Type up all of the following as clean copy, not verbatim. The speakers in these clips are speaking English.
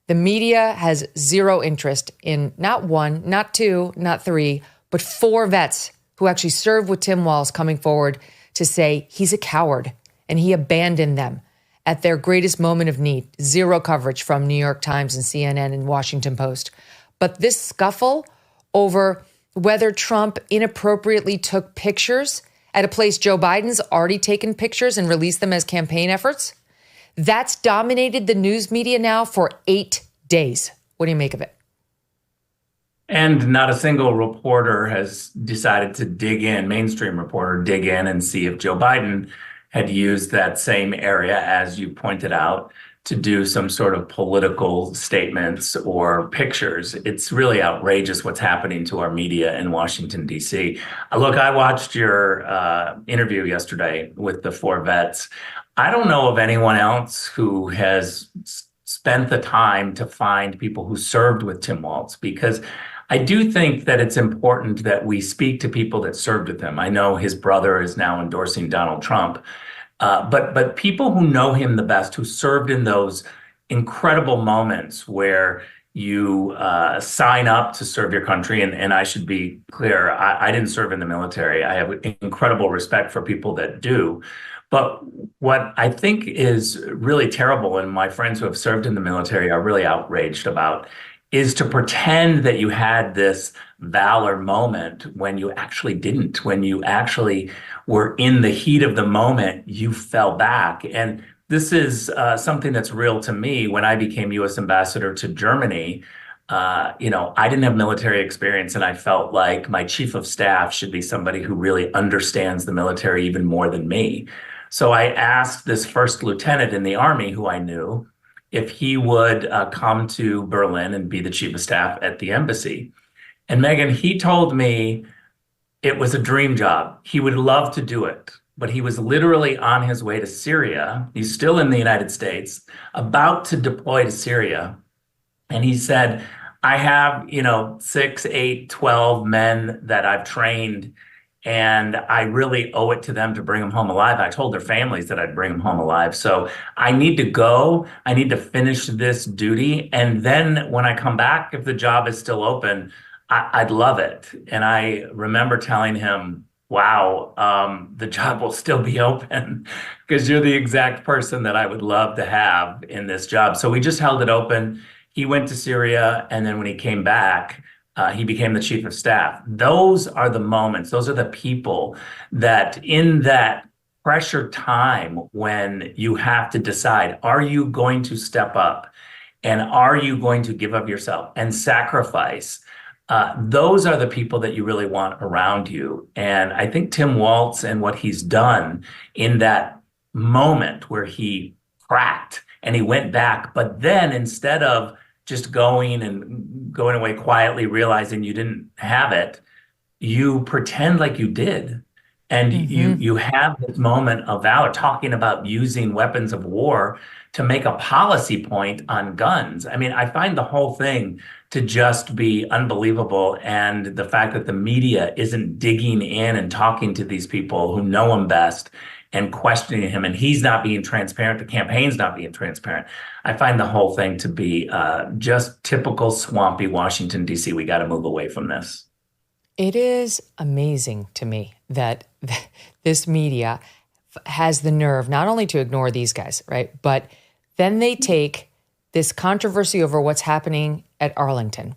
The media has zero interest in not one, not two, not three, but 4 vets who actually served with Tim Walz coming forward to say he's a coward and he abandoned them at their greatest moment of need. Zero coverage from New York Times and CNN and Washington Post. But this scuffle over whether Trump inappropriately took pictures at a place Joe Biden's already taken pictures and released them as campaign efforts, that's dominated the news media now for 8 days. What do you make of it? And not a single reporter has decided to dig in, mainstream reporter, dig in and see if Joe Biden had used that same area, as you pointed out, to do some sort of political statements or pictures. It's really outrageous what's happening to our media in Washington, D.C. Look, I watched your interview yesterday with the 4 vets. I don't know of anyone else who has spent the time to find people who served with Tim Walz, because I do think that it's important that we speak to people that served with him. I know his brother is now endorsing Donald Trump, but people who know him the best, who served in those incredible moments where you sign up to serve your country. And I should be clear, I didn't serve in the military. I have incredible respect for people that do. But what I think is really terrible, and my friends who have served in the military are really outraged about, is to pretend that you had this valor moment when you actually didn't. When you actually were in the heat of the moment, you fell back. And this is something that's real to me. When I became U.S. ambassador to Germany, I didn't have military experience, and I felt like my chief of staff should be somebody who really understands the military even more than me. So I asked this first lieutenant in the Army, who I knew, if he would come to Berlin and be the chief of staff at the embassy. And Megyn, he told me it was a dream job. He would love to do it, but he was literally on his way to Syria. He's still in the United States, about to deploy to Syria. And he said, I have, 6, 8, 12 men that I've trained, and I really owe it to them to bring them home alive. I told their families that I'd bring them home alive. So I need to go. I need to finish this duty. And then when I come back, if the job is still open, I'd love it. And I remember telling him, wow, the job will still be open because you're the exact person that I would love to have in this job. So we just held it open. He went to Syria. And then when he came back, he became the chief of staff. Those are the moments, those are the people that in that pressure time when you have to decide, are you going to step up and are you going to give up yourself and sacrifice? Those are the people that you really want around you. And I think Tim Walz and what he's done in that moment where he cracked and he went back, but then instead of just going away quietly, realizing you didn't have it, you pretend like you did. And you have this moment of valor, talking about using weapons of war to make a policy point on guns. I mean, I find the whole thing to just be unbelievable. And the fact that the media isn't digging in and talking to these people who know him best and questioning him, and he's not being transparent, the campaign's not being transparent. I find the whole thing to be just typical swampy Washington, D.C. We got to move away from this. It is amazing to me that this media has the nerve not only to ignore these guys, right? But then they take this controversy over what's happening at Arlington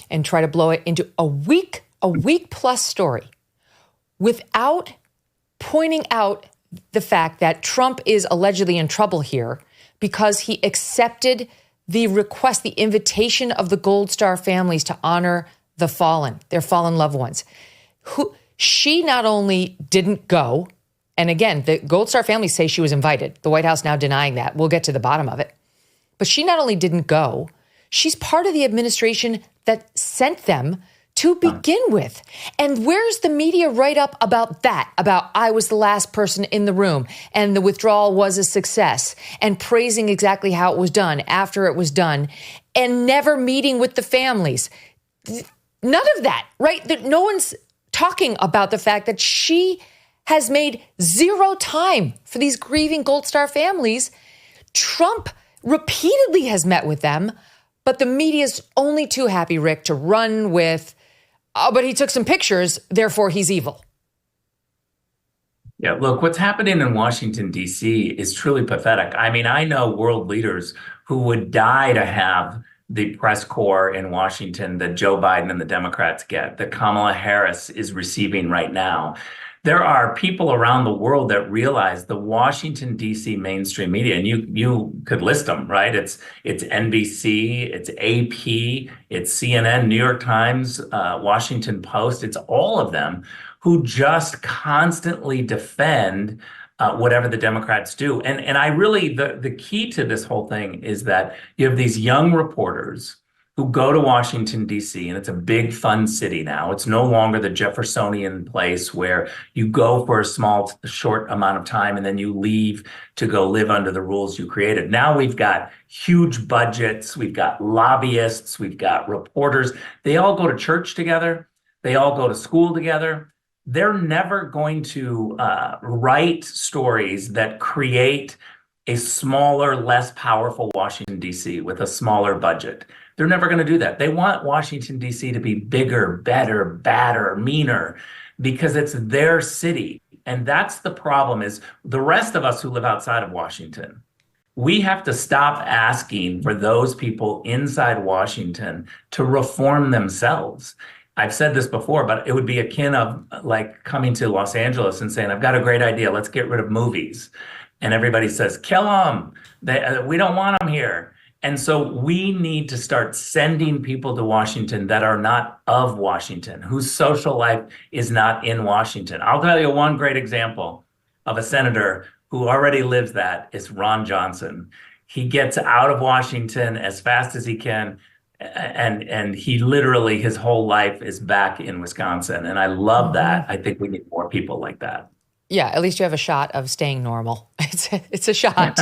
and try to blow it into a week plus story without pointing out the fact that Trump is allegedly in trouble here because he accepted the request, the invitation of the Gold Star families to honor the fallen, their fallen loved ones. She not only didn't go, and again, the Gold Star families say she was invited. The White House now denying that. We'll get to the bottom of it. But she not only didn't go, she's part of the administration that sent them to begin with. And where's the media write-up about that? About I was the last person in the room and the withdrawal was a success, and praising exactly how it was done after it was done, and never meeting with the families. None of that, right? That no one's talking about the fact that she has made zero time for these grieving Gold Star families. Trump repeatedly has met with them, But the media's only too happy, Rick, to run with, oh, but he took some pictures, therefore he's evil. Yeah, look, what's happening in Washington, D.C. is truly pathetic. I mean, I know world leaders who would die to have the press corps in Washington that Joe Biden and the Democrats get, that Kamala Harris is receiving right now. There are people around the world that realize the Washington, D.C. mainstream media, and you could list them, right? It's NBC, it's AP, it's CNN, New York Times, Washington Post. It's all of them who just constantly defend whatever the Democrats do. And I really, the key to this whole thing is that you have these young reporters who go to Washington, D.C., and it's a big, fun city now. It's no longer the Jeffersonian place where you go for a short amount of time and then you leave to go live under the rules you created. Now we've got huge budgets, we've got lobbyists, we've got reporters. They all go to church together. They all go to school together. They're never going to write stories that create a smaller, less powerful Washington, D.C. with a smaller budget. They're never going to do that. They want Washington, D.C. to be bigger, better, badder, meaner, because it's their city. And that's the problem, is the rest of us who live outside of Washington, we have to stop asking for those people inside Washington to reform themselves. I've said this before, but it would be akin of like coming to Los Angeles and saying, I've got a great idea. Let's get rid of movies. And everybody says, kill them. We don't want them here. And so we need to start sending people to Washington that are not of Washington, whose social life is not in Washington. I'll tell you one great example of a senator who already lives that is Ron Johnson. He gets out of Washington as fast as he can. And he literally, his whole life is back in Wisconsin. And I love that. I think we need more people like that. Yeah, at least you have a shot of staying normal. It's a shot.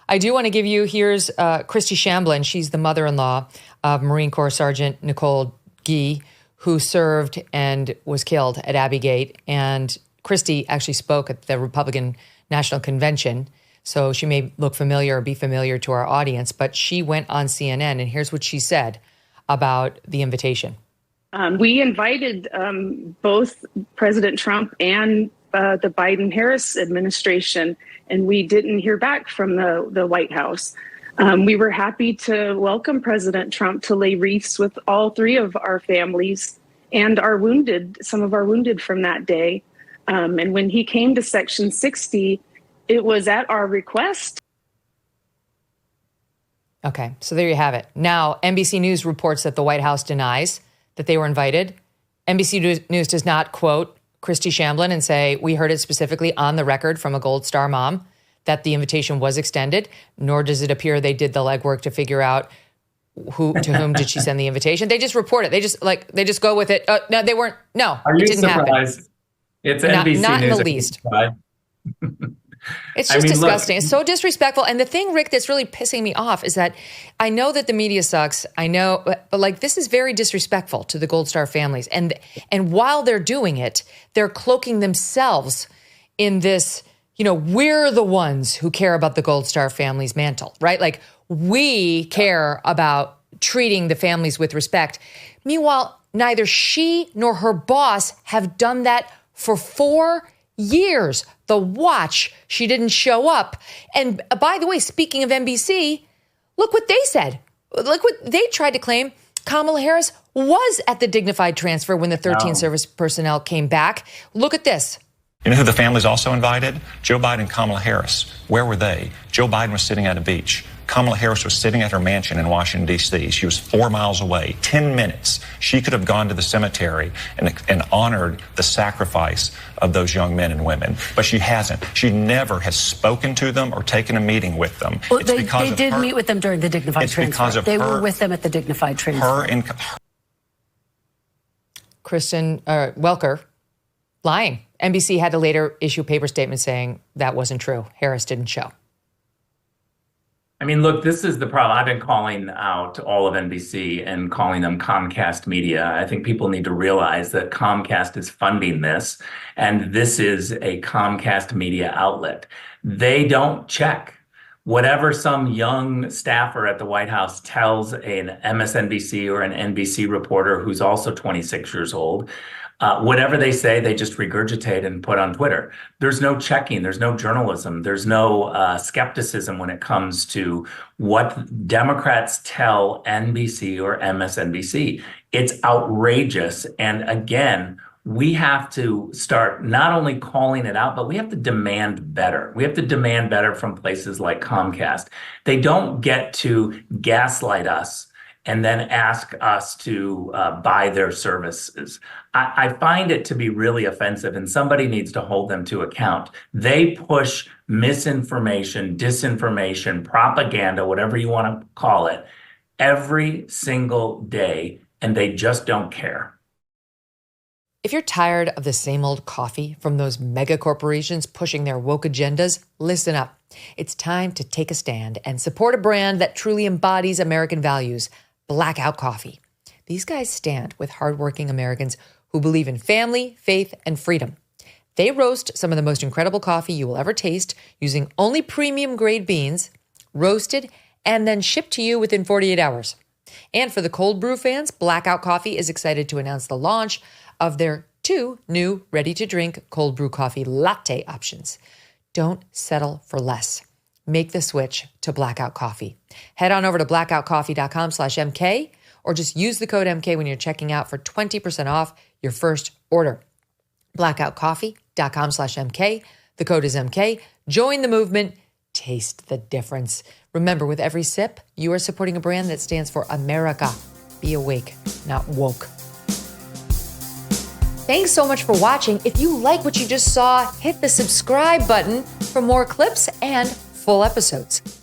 I do want to give you, here's Christy Shamblin. She's the mother-in-law of Marine Corps Sergeant Nicole Gee, who served and was killed at Abbey Gate. And Christy actually spoke at the Republican National Convention, so she may look familiar or be familiar to our audience, but she went on CNN, and here's what she said about the invitation. We invited both President Trump and the Biden-Harris administration, and we didn't hear back from the White House. We were happy to welcome President Trump to lay wreaths with all three of our families and our wounded, some of our wounded from that day. And when he came to Section 60, it was at our request. Okay, so there you have it. Now, NBC News reports that the White House denies that they were invited. NBC News does not quote Christy Shamblin and say, we heard it specifically on the record from a Gold Star mom that the invitation was extended, nor does it appear they did the legwork to figure out to whom did she send the invitation. They just report it. They just go with it. No, they weren't. No, it didn't surprised? Happen. It's NBC not News. In the least. It's just disgusting. It's so disrespectful. And the thing, Rick, that's really pissing me off is that I know that the media sucks. I know, but like this is very disrespectful to the Gold Star families. And while they're doing it, they're cloaking themselves in this, we're the ones who care about the Gold Star families mantle, right? Like we care about treating the families with respect. Meanwhile, neither she nor her boss have done that for 4 years. The watch, she didn't show up. And by the way, speaking of NBC, look what they said. Look what they tried to claim. Kamala Harris was at the dignified transfer when the 13 service personnel came back. Look at this. You know who the families also invited? Joe Biden and Kamala Harris. Where were they? Joe Biden was sitting at a beach. Kamala Harris was sitting at her mansion in Washington, D.C. She was 4 miles away. 10 minutes. She could have gone to the cemetery and honored the sacrifice of those young men and women. But she hasn't. She never has spoken to them or taken a meeting with them. Well, they did meet with them during the dignified transfer. They were with them at the dignified transfer. Kristen Welker lying. NBC had to later issue a paper statement saying that wasn't true. Harris didn't show. I mean, look, this is the problem. I've been calling out all of NBC and calling them Comcast Media. I think people need to realize that Comcast is funding this, and this is a Comcast Media outlet. They don't check whatever some young staffer at the White House tells an MSNBC or an NBC reporter who's also 26 years old, whatever they say, they just regurgitate and put on Twitter. There's no checking. There's no journalism. There's no skepticism when it comes to what Democrats tell NBC or MSNBC. It's outrageous. And again, we have to start not only calling it out, but we have to demand better. We have to demand better from places like Comcast. They don't get to gaslight us and then ask us to buy their services. I find it to be really offensive, and somebody needs to hold them to account. They push misinformation, disinformation, propaganda, whatever you want to call it, every single day, and they just don't care. If you're tired of the same old coffee from those mega corporations pushing their woke agendas, listen up. It's time to take a stand and support a brand that truly embodies American values, Blackout Coffee. These guys stand with hardworking Americans who believe in family, faith, and freedom. They roast some of the most incredible coffee you will ever taste using only premium grade beans, roasted, and then shipped to you within 48 hours. And for the cold brew fans, Blackout Coffee is excited to announce the launch of their 2 new ready-to-drink cold brew coffee latte options. Don't settle for less. Make the switch to Blackout Coffee. Head on over to blackoutcoffee.com/MK or just use the code MK when you're checking out for 20% off your first order. blackoutcoffee.com/MK. The code is MK. Join the movement. Taste the difference. Remember, with every sip, you are supporting a brand that stands for America. Be awake, not woke. Thanks so much for watching. If you like what you just saw, hit the subscribe button for more clips and full episodes.